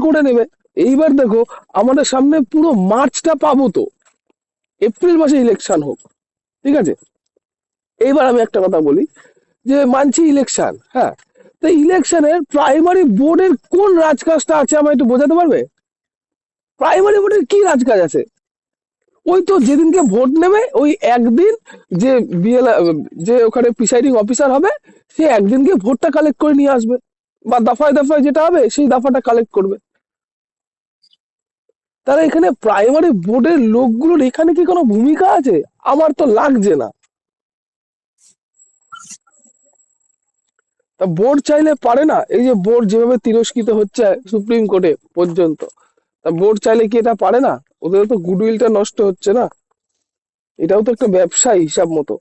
করে নেবে। এইবার দেখো, আমাদের সামনে পুরো মার্চটা পাবো তো, এপ্রিল মাসে ইলেকশন হোক, ঠিক আছে। এইবার আমি একটা কথা বলি, যে মানছি ইলেকশন, হ্যাঁ, তো ইলেকশনের প্রাইমারি বোর্ডের কোন রাজকাজটা আছে আমায় একটু বোঝাতে পারবে? প্রাইমারি বোর্ডের কি রাজকাজ আছে? ওই তো যেদিনকে ভোট নেবে ওই একদিন, যে বিএল, যে ওখানে প্রিসাইডিং অফিসার হবে, সে একদিনকে ভোটটা কালেক্ট করে নিয়ে আসবে, বা দফায় দফায় যেটা হবে সেই দফাটা কালেক্ট করবে। তাহলে এখানে প্রাইমারি বোর্ডের লোকগুলোর এখানে কি কোনো ভূমিকা আছে? আমার তো লাগছে না। তা বোর্ড চাইলে পারে না? এই যে বোর্ড যেভাবে তিরস্কৃত হচ্ছে সুপ্রিম কোর্টে পর্যন্ত, তা বোর্ড চাইলে কি এটা পারে না? ওদের তো গুডউইলটা নষ্ট হচ্ছে না? এটাও তো একটা ব্যবসায়ী হিসাব মতো।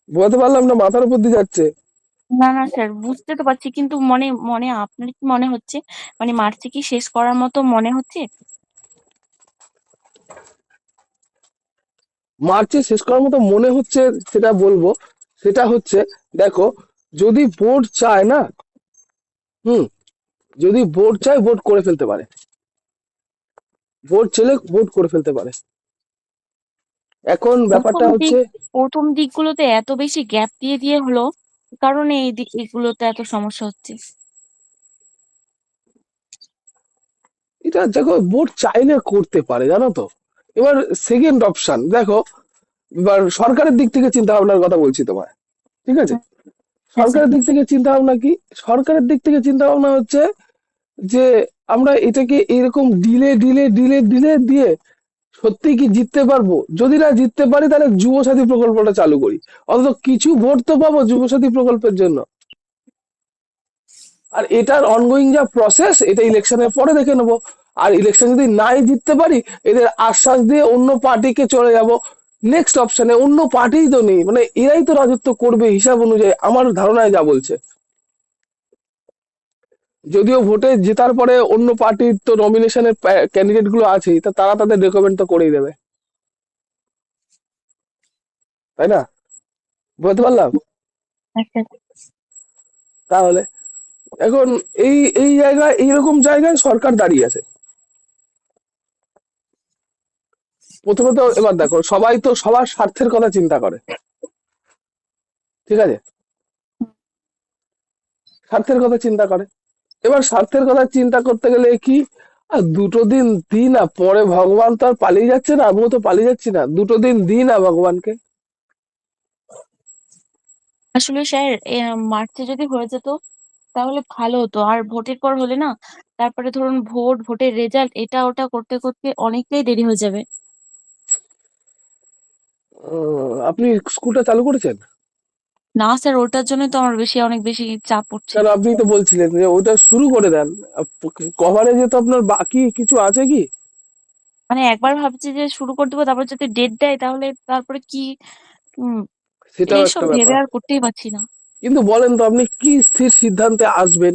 বোঝাতে পারলাম না? মাথার উপর দিয়ে যাচ্ছে। না না স্যার, বুঝতে তো পারছি, কিন্তু মনে মনে আপনার কি মনে হচ্ছে মানে মার্চে কি শেষ করার মতো মনে হচ্ছে? মার্চে শেষ করার মতো মনে হচ্ছে, সেটা বলবো। সেটা হচ্ছে, দেখো, যদি বোর্ড চায় না, হুম, যদি বোর্ড চায় ভোট করে ফেলতে পারে, ভোট চাইলে ভোট করে ফেলতে পারে। এখন প্রথম ব্যাপারটা দিক হচ্ছে, প্রথম দিকগুলোতে এত বেশি গ্যাপ দিয়ে দিয়ে হলো, কারণে এই দিক এগুলোতে এত সমস্যা হচ্ছে। এটা দেখো বোর্ড চাইলে করতে পারে, জানো তো। এবার সেকেন্ড অপশন দেখো, এবার সরকারের দিক থেকে চিন্তা ভাবনার কথা বলছি তোমায়, ঠিক আছে। হ্যাঁ স্যার। সরকারের দিক থেকে চিন্তা ভাবনা কি? সরকারের দিক থেকে চিন্তা ভাবনা হচ্ছে যে আমরা এটাকে এরকম ডিলে ডিলে ডিলে ডিলে দিয়ে সত্যি কি জিততে পারবো? যদি না জিততে পারি তাহলে যুবসাথী প্রকল্পটা চালু করি, অন্তত কিছু ভোট তো পাবো যুবসাথী প্রকল্পের জন্য। আর এটার অনগোয়িং যা প্রসেস, এটা ইলেকশনের পরে দেখে নেবো। আর ইলেকশন যদি নাই জিততে পারি, এদের আশ্বাস দিয়ে অন্য পার্টিকে চলে যাব। নেক্সট অপশনে অন্য পার্টিই তো নেই, মানে এরাই তো রাজত্ব করবে হিসাব অনুযায়ী, আমার ধারণায় যা বলছে। যদিও ভোটে জেতার পরে অন্য পার্টির তো নমিনেশনের ক্যান্ডিডেট গুলো আছেই, তা তারা তাদের রেকমেন্ড তো করেই দেবে, তাই না? বুঝতে পারলাম? আচ্ছা। তাহলে এখন এই এই জায়গায়, এইরকম জায়গায় সরকার দাঁড়িয়ে আছে। প্রথমত এবার দেখো, সবাই তো সবার স্বার্থের কথা চিন্তা করে, ঠিক আছে, স্বার্থের কথা চিন্তা করে। এবার স্বার্থের কথা চিন্তা করতে গেলে কি, আর দুটো দিন দিই না, পরে ভগবান তো আর পালিয়ে যাচ্ছে না, আমিও তো পালিয়ে যাচ্ছি না, দুটো দিন দিই না ভগবানকে। আসলে স্যার, মার্চে যদি হয়ে যেত তাহলে ভালো হতো। আর ভোটের পর হলে না, তারপরে ধরুন ভোটের রেজাল্ট এটা ওটা করতে করতে অনেকটাই দেরি হয়ে যাবে। আপনি স্কুলটা চালু করেছেন? না স্যার, ওটার জন্য তো আমার অনেক বেশি চাপ পড়ছে। কেন, আপনি তো বলছিলেন যে ওটা শুরু করে দেন। কভারেজে তো আপনার বাকি কিছু আছে কি? মানে একবার ভাবছি যে শুরু করে দেবো, তারপর যদি ডেট দেয় তাহলে তারপরে কি, উম সেটাও এইসব একটা ভেবে ব্যাপার। আর করতেই পারছি না। কিন্তু বলেন তো, আপনি কি স্থির সিদ্ধান্তে আসবেন?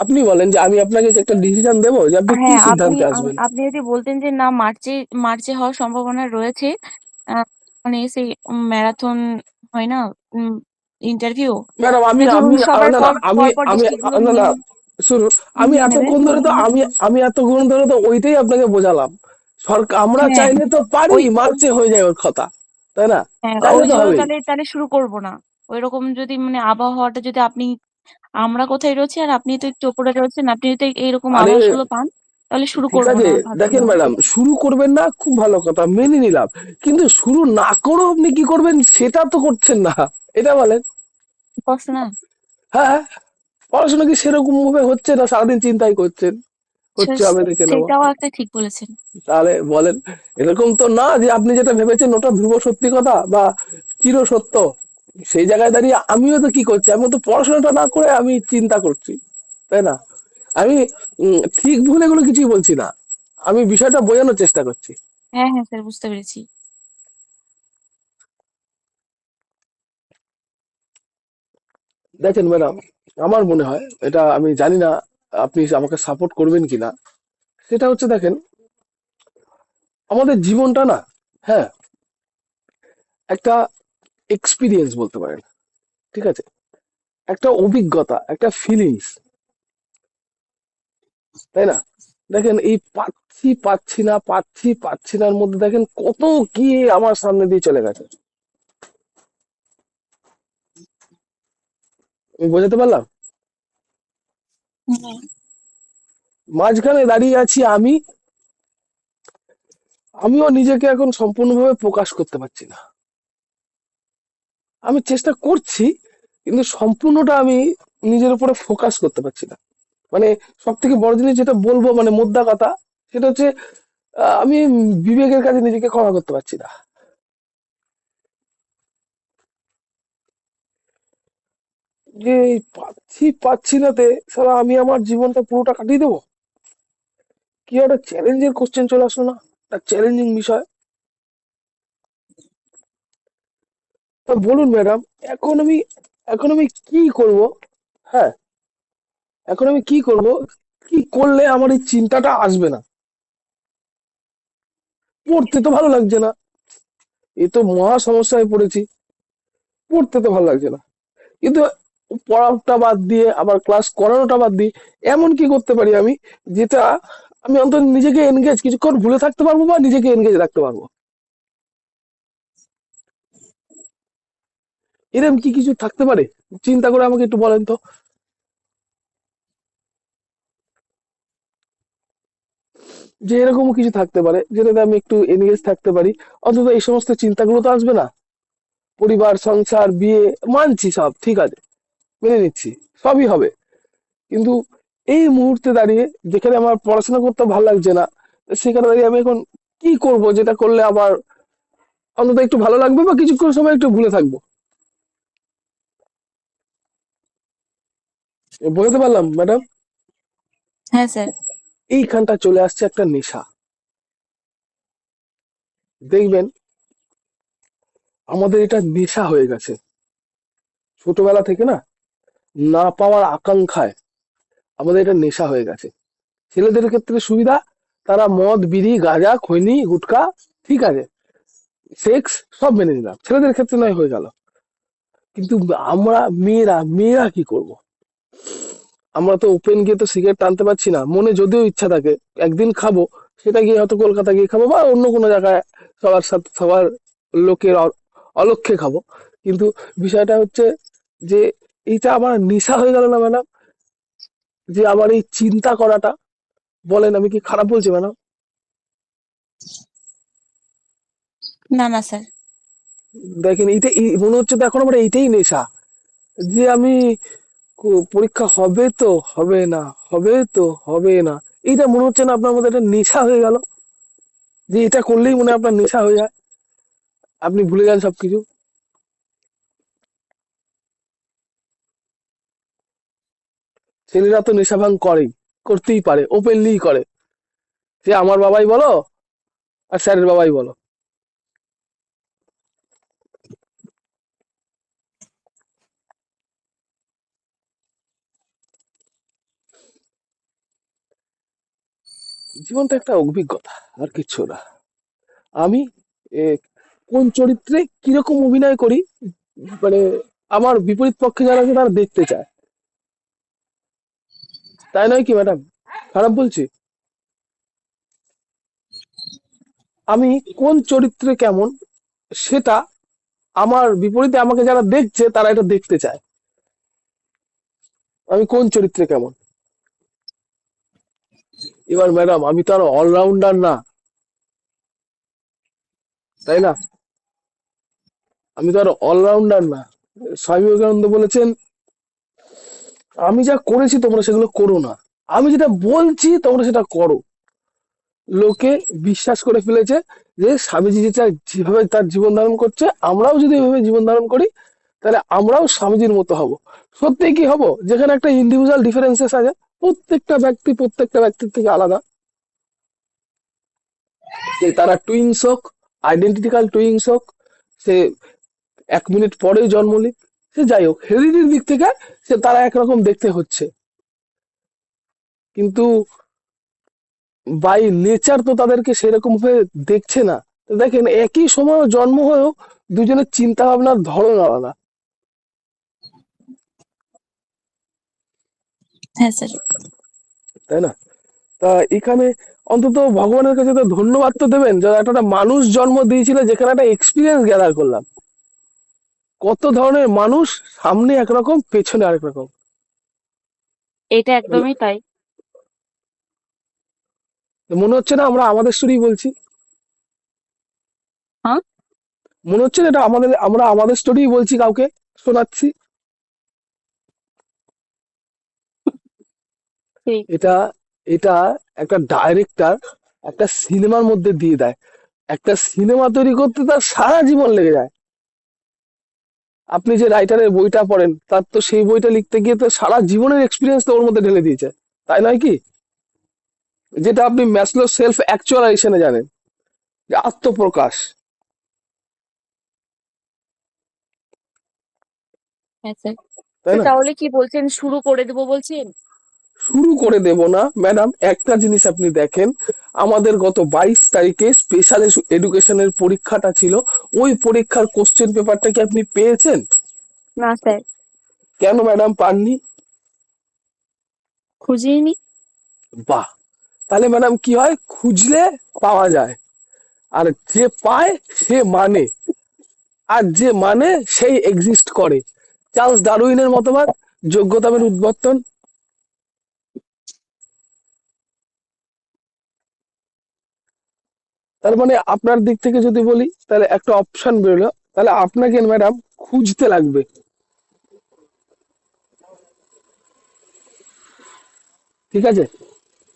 আপনি বলেন, যে আমি আপনাকে একটা ডিসিশন দেবো, যে আপনি কি হ্যাঁ, সিদ্ধান্তে আসবেন। আপনি যদি বলতেন যে না, মার্চে মার্চে হওয়ার সম্ভাবনা রয়েছে, মানে সেই ম্যারাথন হয় না, ইন্টারভিউ, ম্যাডাম, যে ধরুন সবার না না, পর পর আমি ডিস্ট্রিক্ট গুলো না নিয়ে না, শুনুন, আমি নিয়ে নেবে। এতক্ষণ ধরে তো আমি এতক্ষণ ধরে তো ওইটাই আপনাকে বোঝালাম। সরকার, আমরা হ্যাঁ, চাইলে তো পারি, ওই মার্চে হয়ে যায় ওর কথা, তাই না? হ্যাঁ, চাইলে ওই তো জন্য হবেই। তাহলে তাহলে শুরু করব না। ওইরকম যদি মানে আবহাওয়াটা যদি আপনি, আমরা কোথায় রয়েছি আর আপনি তো একটু উপরে রয়েছেন, আপনি যদি এইরকম আরে আভাস গুলো পান তাহলে শুরু ঠিক করব আছে, না দেখেন ভাবছিলাম। ম্যাডাম, শুরু করবেন না, খুব ভালো কথা, মেনে নিলাম। কিন্তু শুরু না করেও আপনি কি করবেন সেটা তো করছেন না, এটা বলেন। কষ্ট না? হ্যাঁ, পড়াশোনা কি সেরকম ভাবে হচ্ছে না? সারাদিন চিন্তাই করছেন, হচ্ছে হবে দেখে নেবো। সেটাও একটা ঠিক বলেছেন। তাহলে বলেন, এরকম তো না যে আপনি যেটা ভেবেছেন ওটা ধ্রুব সত্যি কথা বা চির সত্য। সেই জায়গায় দাঁড়িয়ে আমিও তো কি করছি, আমি তো পড়াশোনাটা না করে আমি চিন্তা করছি, তাই না? আমি ঠিক ভুল এগুলো কিছুই বলছি না, আমি বিষয়টা বোঝানোর চেষ্টা করছি। হ্যাঁ হ্যাঁ স্যার, বুঝতে পেরেছি। দেখেন ম্যাডাম, আমার মনে হয়, এটা আমি জানি না আপনি আমাকে সাপোর্ট করবেন কিনা, সেটা হচ্ছে, দেখেন, আমাদের জীবনটা না, হ্যাঁ, একটা এক্সপিরিয়েন্স বলতে পারেন, ঠিক আছে। একটা অভিজ্ঞতা, একটা ফিলিংস, তাই না? দেখেন এই পাচ্ছি পাচ্ছি না, পাচ্ছি পাচ্ছি নার মধ্যে দেখেন কত কি আমার সামনে দিয়ে চলে গেছে। আমি বোঝাতে পারলাম? হুম। মাঝখানে দাঁড়িয়ে আছি আমি, আমিও নিজেকে এখন সম্পূর্ণভাবে প্রকাশ করতে পারছি না। আমি চেষ্টা করছি, কিন্তু সম্পূর্ণটা আমি নিজের উপরে ফোকাস করতে পারছি না। মানে সব থেকে বড় জিনিস যেটা বলবো, মানে মোদ্দা কথা, সেটা হচ্ছে আমি বিবেকের কাছে নিজেকে ক্ষমা করতে পারছি না। যে এই পাচ্ছি পাচ্ছি নাতে সারা আমি আমার জীবনটা পুরোটা কাটিয়ে দেবো। কি একটা চ্যালেঞ্জের কোশ্চেন চলে আসলো না, একটা চ্যালেঞ্জিং বিষয়। তা বলুন ম্যাডাম, এখন আমি এখন আমি কি করব? হ্যাঁ, এখন আমি কি করব? কি করলে আমার এই চিন্তাটা আসবে না? পড়তে তো ভালো লাগছে না, এই তো মহা সমস্যায় পড়েছি। পড়তে তো ভালো লাগছে না, কিন্তু পড়াটা বাদ দিয়ে আবার ক্লাস করানোটা বাদ দিয়ে এমন কি করতে পারি আমি, যেটা আমি অন্তত নিজেকে এনগেজ কিছুক্ষণ ভুলে থাকতে পারবো বা নিজেকে এনগেজ রাখতে পারবো? এরকম কি কিছু থাকতে পারে? চিন্তা করে আমাকে একটু বলেন তো, যে এরকমও কিছু থাকতে পারে যেটাতে আমি একটু এনগেজ থাকতে পারি। অন্তত এই সমস্ত চিন্তাগুলো তো আসবে না। পরিবার, সংসার, বিয়ে, মানছি সব ঠিক আছে, মেনে নিচ্ছি, সবই হবে। কিন্তু এই মুহূর্তে দাঁড়িয়ে যেখানে আমার পড়াশোনা করতে ভালো লাগছে না, সেখানে দাঁড়িয়ে আমি এখন কি করব যেটা করলে আবার অন্তত একটু ভালো লাগবে বা কিছুক্ষণ সময় একটু ভুলে থাকবো? বোঝাতে পারলাম ম্যাডাম? হ্যাঁ স্যার। এইখানটা চলে আসছে একটা নেশা। দেখবেন আমাদের এটা নেশা হয়ে গেছে ছোটবেলা থেকে না, না পাওয়ার আকাঙ্ক্ষায় আমাদের এটা নেশা হয়ে গেছে। ছেলেদের ক্ষেত্রে সুবিধা, তারা মদ, বিড়ি, গাঁজা, খৈনি, গুটখা, ঠিক আছে, সেক্স, সব মেনে নিলাম, ছেলেদের ক্ষেত্রে নয় হয়ে গেল। কিন্তু আমরা মেয়েরা মেয়েরা কি করব? আমরা তো ওপেন গিয়ে তো সিগারেট টানতে পারছি না, মনে যদিও ইচ্ছা থাকে একদিন খাবো, সেটা গিয়ে হয়তো কলকাতা গিয়ে খাবো বা অন্য কোনো জায়গায় সবার সাথে, সবার লোকের অলক্ষ্যে খাবো। কিন্তু বিষয়টা হচ্ছে যে এইটা আমার নেশা হয়ে গেল না ম্যাডাম, যে আমার এই চিন্তা করাটা। বলেন আমি কি খারাপ বলছি ম্যাডাম? না না স্যার। দেখেন এইটা মনে হচ্ছে তো এখন আমার এইটাই নেশা, যে আমি পরীক্ষা হবে তো হবে না, হবে তো হবে না, এইটা মনে হচ্ছে না আপনার মধ্যে একটা নেশা হয়ে গেল, যে এটা করলেই মনে হয় আপনার নেশা হয়ে যায়, আপনি ভুলে যান সবকিছু। ছেলেরা তো নেশা ভাঙ করেই, করতেই পারে, ওপেনলি করে। সে আমার বাবাই বলো আর স্যারের বাবাই বলো। জীবনটা একটা অভিজ্ঞতা, আর কিচ্ছু না। আমি এ, কোন চরিত্রে কিরকম অভিনয় করি, মানে আমার বিপরীত পক্ষে যারা আছে তারা দেখতে চায়, তাই নয় কি ম্যাডাম? খারাপ বলছি? আমি কোন চরিত্রে কেমন, সেটা আমার বিপরীতে আমাকে যারা দেখছে তারা এটা দেখতে চায়, আমি কোন চরিত্রে কেমন। এবার ম্যাডাম আমি তো আর অলরাউন্ডার না, তাই না? আমি তো আর অলরাউন্ডার না। স্বামী বিবেকানন্দ বলেছেন, আমি যা করেছি তোমরা সেগুলো করো না, আমি যেটা বলছি তোমরা সেটা করো। লোকে বিশ্বাস করে ফেলেছে যে স্বামীজি যেটা যেভাবে তার জীবন ধারণ করছে, আমরাও যদি এভাবে জীবন ধারণ করি তাহলে আমরাও স্বামীজির মতো হব। সত্যি কি হব? যেখানে একটা ইন্ডিভিজুয়াল ডিফারেন্সেস আছে, প্রত্যেকটা ব্যক্তি প্রত্যেকটা ব্যক্তির থেকে আলাদা। সে তারা টুইংস হোক, আইডেন্টিক্যাল টুইংস হোক, সে 1 মিনিট পরেই জন্ম নিক, সে যাই হোক হেরিডিটির দিক থেকে সে তারা একরকম দেখতে হচ্ছে, কিন্তু বাই নেচার তো তাদেরকে সেরকম ভাবে দেখছে না। তো দেখেন একই সময় জন্ম হয়েও দুজনের চিন্তা ভাবনার ধরন আলাদা। হ্যাঁ স্যার। তাই না? তা এখানে অন্তত ভগবানের কাছে তো ধন্যবাদ তো দেবেন যে একটা মানুষ জন্ম দিয়েছিল, যেখানে একটা এক্সপিরিয়েন্স গ্যাদার করলাম। কত ধরনের মানুষ, সামনে একরকম পেছনে আরেক রকম। এটা একদমই তাই। মনে হচ্ছে না আমরা আমাদের স্টোরি বলছি? হ্যাঁ, মনে হচ্ছে না এটা আমরা আমাদের স্টোরি বলছি, কাউকে শোনাচ্ছি? ঠিক। এটা এটা একটা ডাইরেক্টর একটা সিনেমার মধ্যে দিয়ে দেয়। একটা সিনেমা তৈরি করতে তার সারা জীবন লেগে যায়। আপনি যে রাইটারের বইটা পড়েন, তার তো সেই বইটা লিখতে গিয়ে তো সারা জীবনের এক্সপিরিয়েন্স তো ওর মধ্যে ঢেলে দিয়েছে, তাই নয় কি? যেটা আপনি ম্যাসলো সেলফ অ্যাকচুয়ালাইজেশনে জানেন, যে আত্মপ্রকাশ। হ্যাঁ স্যার। তাই তো না? তাহলে কি বলছেন, শুরু করে দেবো বলছেন? শুরু করে দেব না ম্যাডাম, একটা জিনিস আপনি দেখেন, আমাদের গত 22 তারিখে স্পেশাল এডুকেশনের পরীক্ষাটা ছিল। ওই পরীক্ষার কোশ্চেন পেপারটা কি আপনি পেয়েছেন? না স্যার, কেন ম্যাডাম পাননি? খুঁজিনি। বাহ! তাহলে ম্যাডাম কি হয়, খুঁজলে পাওয়া যায়। আর যে পায় সে মানে, আর যে মানে সেই এক্সিস্ট করে। চার্লস ডারউইনের মতবাদ, যোগ্যতার উদ্বর্তন। তার মানে আপনার দিক থেকে যদি বলি, তাহলে একটা অপশন বেরোলো, তাহলে আপনাকে ম্যাডাম খুঁজতে লাগবে। ঠিক আছে?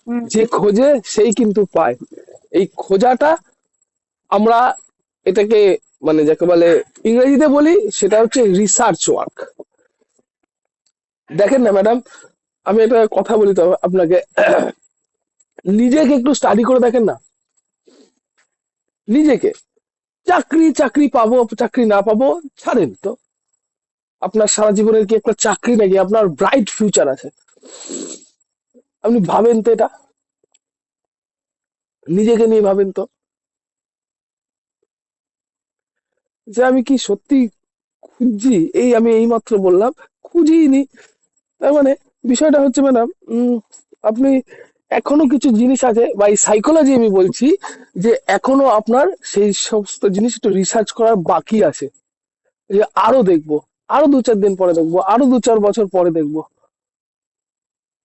হুম। যে খোঁজে সেই কিন্তু পায়। এই খোঁজাটা আমরা এটাকে মানে যাকে বলে ইংরেজিতে বলি, সেটা হচ্ছে রিসার্চ ওয়ার্ক। দেখেন না ম্যাডাম, আমি একটা কথা বলি তো আপনাকে, নিজেকে একটু স্টাডি করে দেখেন না। নিজেকে, চাকরি চাকরি পাবো চাকরি না পাবো ছাড়েন তো, আপনার সারা জীবনের কি একটা চাকরি নাকি আপনার ব্রাইট ফিউচার আছে? আপনি ভাবেন তো এটা, নিজেকে নিয়ে ভাবেন তো, যে আমি কি সত্যি খুঁজছি? এই আমি এইমাত্র বললাম খুঁজিনি। তার মানে বিষয়টা হচ্ছে ম্যাডাম, আপনি এখনো কিছু জিনিস আছে, বা এই সাইকোলজি আমি বলছি, যে এখনো আপনার সেই সমস্ত জিনিস একটু রিসার্চ করার বাকি আছে। যে আরো দেখবো, আরো 2-4 দিন পরে দেখবো, আরো 2-4 বছর পরে দেখবো।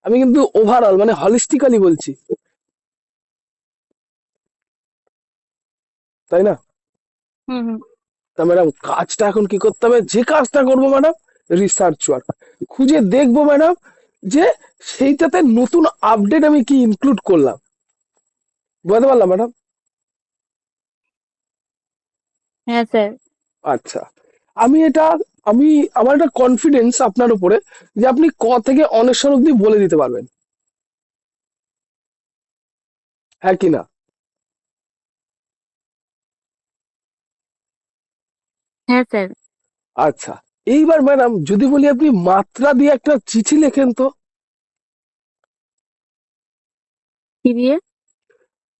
আমি কিন্তু ওভারঅল মানে হলিস্টিক্যালি বলছি, তাই না? হুম হুম। তা ম্যাডাম কাজটা এখন কি করতে হবে, যে কাজটা করবো ম্যাডাম, রিসার্চ ওয়ার্ক। খুঁজে দেখবো ম্যাডাম, যে সেইটাতে নতুন আপডেট আমি কি ইনক্লুড করলাম। বুঝতে পারলাম ম্যাডাম? হ্যাঁ স্যার। আচ্ছা, আমি এটা, আমি আমার একটা কনফিডেন্স আপনার উপরে, যে আপনি ক থেকে অনেশ্বর অব্দি বলে দিতে পারবেন, হ্যাঁ কি না? হ্যাঁ স্যার। আচ্ছা, এইবার ম্যাডাম যদি বলি আপনি মাত্রা দিয়ে একটা চিঠি লেখেন তো। কি দিয়ে?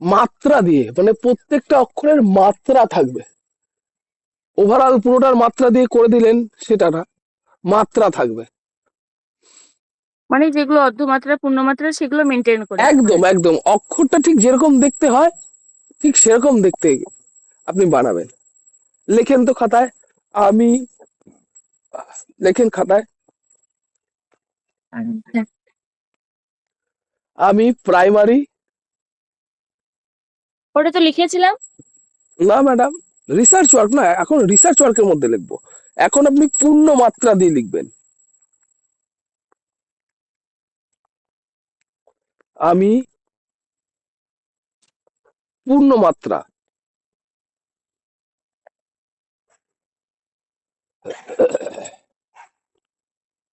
মাত্রা দিয়ে মানে প্রত্যেকটা অক্ষরের মাত্রা থাকবে। ওভারঅল পুরোটার মাত্রা দিয়ে করে দিলেন সেটা না, মাত্রা থাকবে। মানে যেগুলো অর্ধমাত্রা পূর্ণমাত্রা সেগুলো মেনটেন করে। একদম একদম, অক্ষরটা ঠিক যেরকম দেখতে হয় ঠিক সেরকম দেখতে আপনি বানাবেন। লেখেন তো খাতায়, আমি, লেখেন খাতায়, হ্যাঁ। আমি প্রাইমারি। ওটা তো লিখেছিলাম। না ম্যাডাম, রিসার্চ ওয়ার্ক না, এখন রিসার্চ ওয়ার্কের মধ্যে লিখবো। এখন আপনি পূর্ণ মাত্রা দিয়ে লিখবেন, আমি পূর্ণ মাত্রা।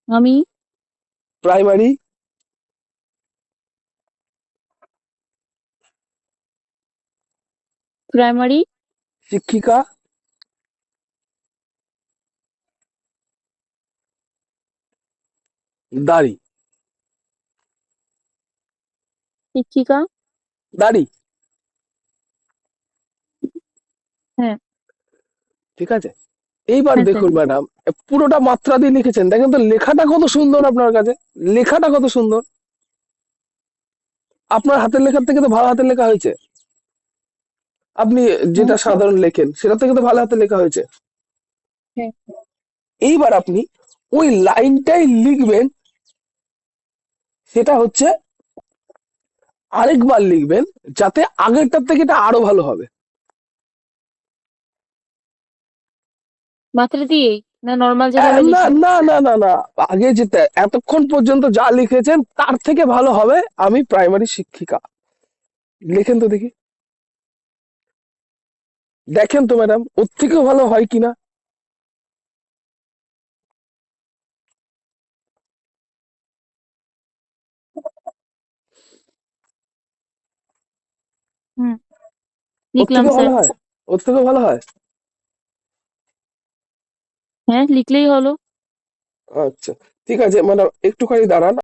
আমি প্রাইমারি প্রাইমারি শিক্ষিকা, দাড়ি, শিক্ষিকা। দাড়ি। হ্যাঁ। ঠিক আছে? এইবার হ্যাঁ স্যার। দেখুন ম্যাডাম, পুরোটা মাত্রা দিয়ে লিখেছেন, দেখেন তো লেখাটা কত সুন্দর আপনার কাছে, লেখাটা কত সুন্দর। আপনার হাতের লেখার থেকে তো ভালো হাতের লেখা হয়েছে। আপনি হ্যাঁ যেটা সাধারণ লেখেন সেটা থেকে তো ভালো হাতের লেখা হয়েছে। হ্যাঁ। এইবার আপনি ওই লাইনটাই লিখবেন, সেটা হচ্ছে আরেকবার লিখবেন, যাতে আগেরটার থেকে এটা আরো ভালো হবে। মাত্রা দিয়েই না নর্মাল যেভাবে না লিখি? না না না না, আগে যেতে এতক্ষণ পর্যন্ত যা লিখেছেন তার থেকে ভালো হবে। আমি প্রাইমারি শিক্ষিকা, লেখেন তো দেখি, দেখেন তো ম্যাডাম ওর থেকেও ভালো হয় কিনা। হুম, ওর লিখলাম থেকেও স্যার। ভালো হয়, ওর থেকেও ভালো হয়। হ্যাঁ লিখলেই হলো। আচ্ছা, ঠিক আছে ম্যাডাম, একটুখানি দাঁড়ান।